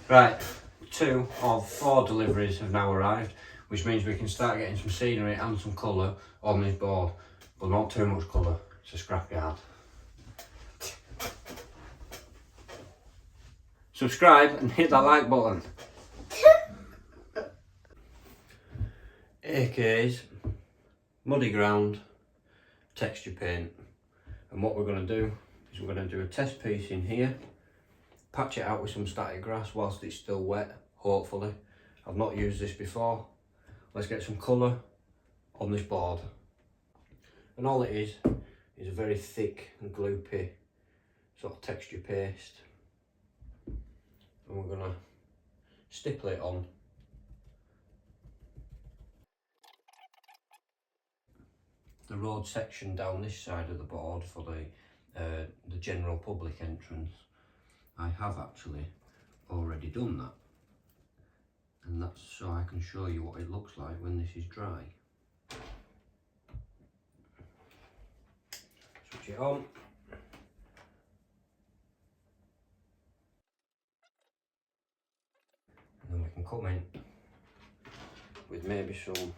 Right, 2 of 4 deliveries have now arrived, which means we can start getting some scenery and some colour on this board, but not too much colour. It's a scrapyard. Subscribe and hit that like button. AKs, muddy ground, texture paint, and what we're going to do is we're going to do a test piece in here, patch it out with some static grass whilst it's still wet, hopefully. I've not used this before. Let's get some colour on this board. And all it is a very thick and gloopy sort of texture paste. And we're going to stipple it on. The road section down this side of the board for the general public entrance, I have actually already done that, and that's so I can show you what it looks like when this is dry. Switch it on. And then we can come in with maybe some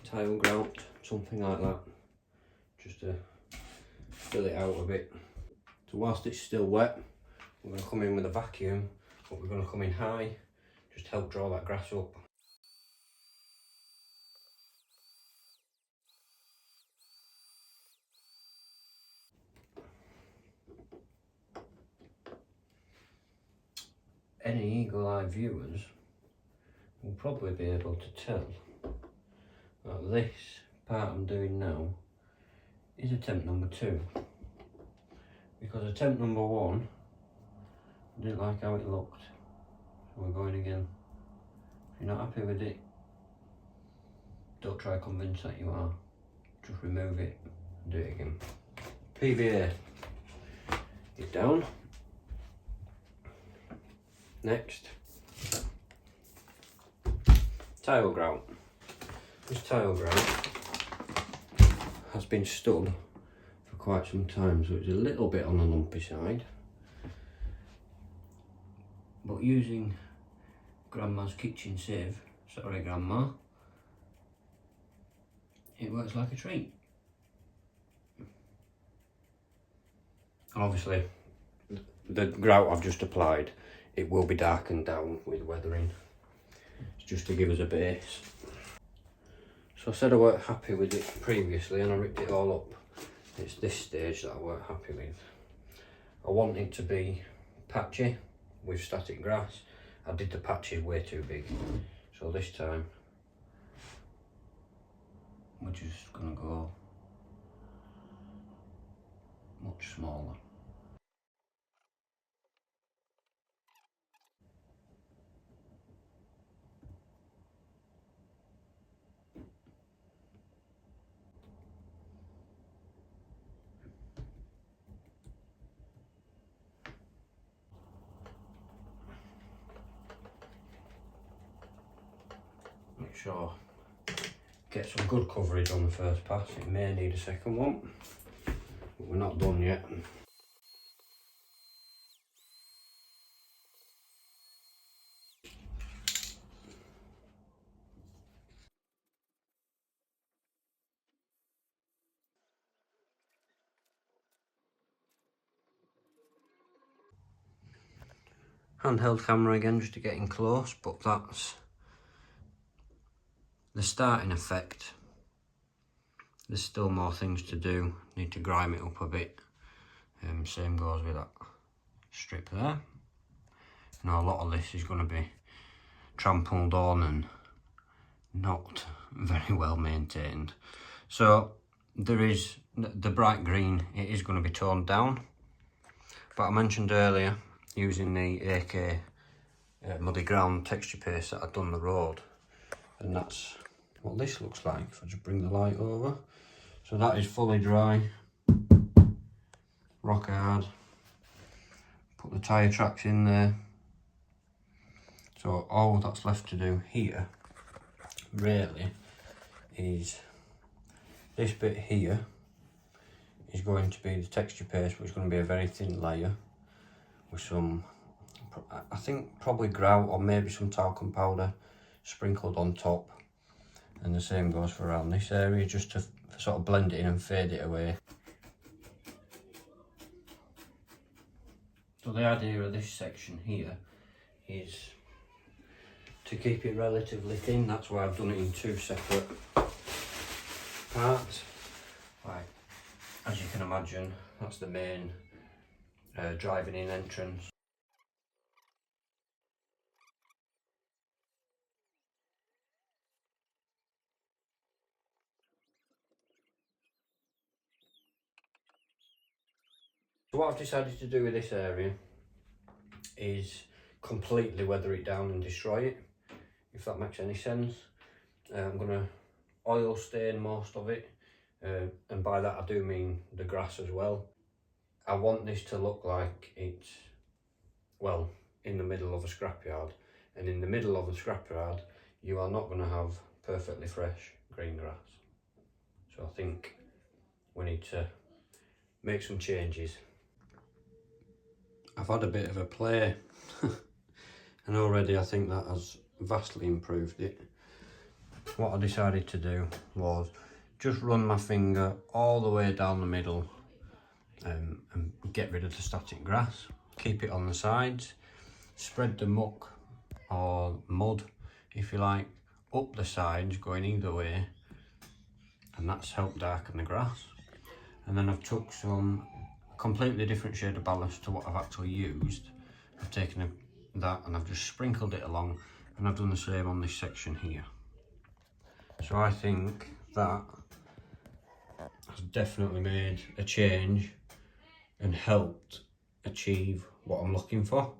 tile grout, something like that, just to fill it out a bit. So whilst it's still wet, we're going to come in with a vacuum, but we're going to come in high, just help draw that grass up. Any eagle-eye viewers will probably be able to tell that this part I'm doing now is attempt number 2, because attempt number 1 I didn't like how it looked, so we're going again. If you're not happy with it, don't try to convince that you are, just remove it and do it again. PVA is down. Next, tile grout. This tile grout has been stood for quite some time, so it's a little bit on the lumpy side. But using Grandma's kitchen sieve, sorry Grandma, it works like a treat. And obviously, the grout I've just applied, it will be darkened down with weathering. It's just to give us a base. So I said I weren't happy with it previously and I ripped it all up. It's this stage that I weren't happy with. I want it to be patchy with static grass. I did the patches way too big. So this time, we're just gonna go much smaller. Make sure get some good coverage on the first pass. It may need a second one, but we're not done yet. Handheld camera again just to get in close, but that's the starting effect. There's still more things to do, need to grime it up a bit. Same goes with that strip there. Now a lot of this is going to be trampled on and not very well maintained. So there is the bright green, it is going to be toned down. But I mentioned earlier, using the AK muddy ground texture paste that I've done the road, and that's what this looks like. If I just bring the light over, so that is fully dry, rock hard. Put the tyre tracks in there. So all that's left to do here really is this bit here is going to be the texture paste, which is going to be a very thin layer with some I think probably grout or maybe some talcum powder sprinkled on top. And the same goes for around this area, just to sort of blend it in and fade it away. So the idea of this section here is to keep it relatively thin. That's why I've done it in two separate parts. Right, as you can imagine, that's the main driving in entrance. So what I've decided to do with this area is completely weather it down and destroy it, if that makes any sense. I'm going to oil stain most of it, and by that I do mean the grass as well. I want this to look like it's, well, in the middle of a scrapyard, and in the middle of a scrapyard you are not going to have perfectly fresh green grass. So I think we need to make some changes. I've had a bit of a play and already I think that has vastly improved it. What I decided to do was just run my finger all the way down the middle and get rid of the static grass, keep it on the sides, spread the muck or mud, if you like, up the sides going either way, and that's helped darken the grass. And then I've took some completely different shade of ballast to what I've actually used. I've taken that and I've just sprinkled it along, and I've done the same on this section here. So I think that has definitely made a change and helped achieve what I'm looking for.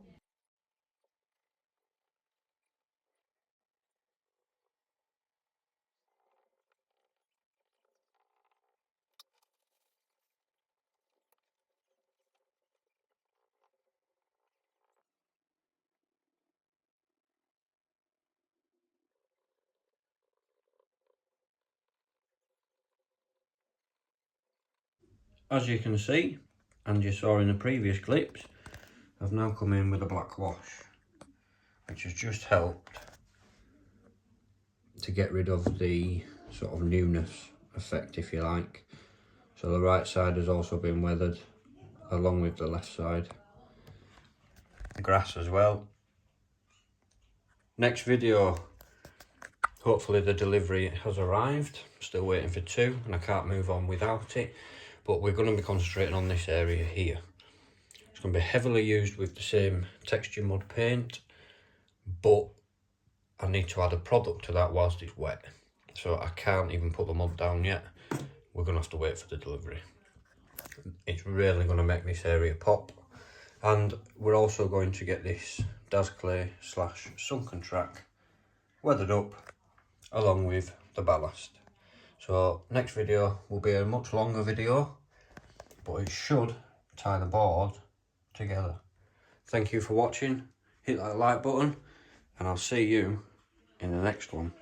As you can see, and you saw in the previous clips, I've now come in with a black wash, which has just helped to get rid of the sort of newness effect, if you like. So the right side has also been weathered along with the left side. The grass as well. Next video, hopefully the delivery has arrived. Still waiting for 2 and I can't move on without it. But we're going to be concentrating on this area here. It's going to be heavily used with the same texture mud paint, but I need to add a product to that whilst it's wet. So I can't even put the mud down yet. We're going to have to wait for the delivery. It's really going to make this area pop. And we're also going to get this Daz Clay / sunken track weathered up along with the ballast. So next video will be a much longer video, but it should tie the board together. Thank you for watching. Hit that like button and I'll see you in the next one.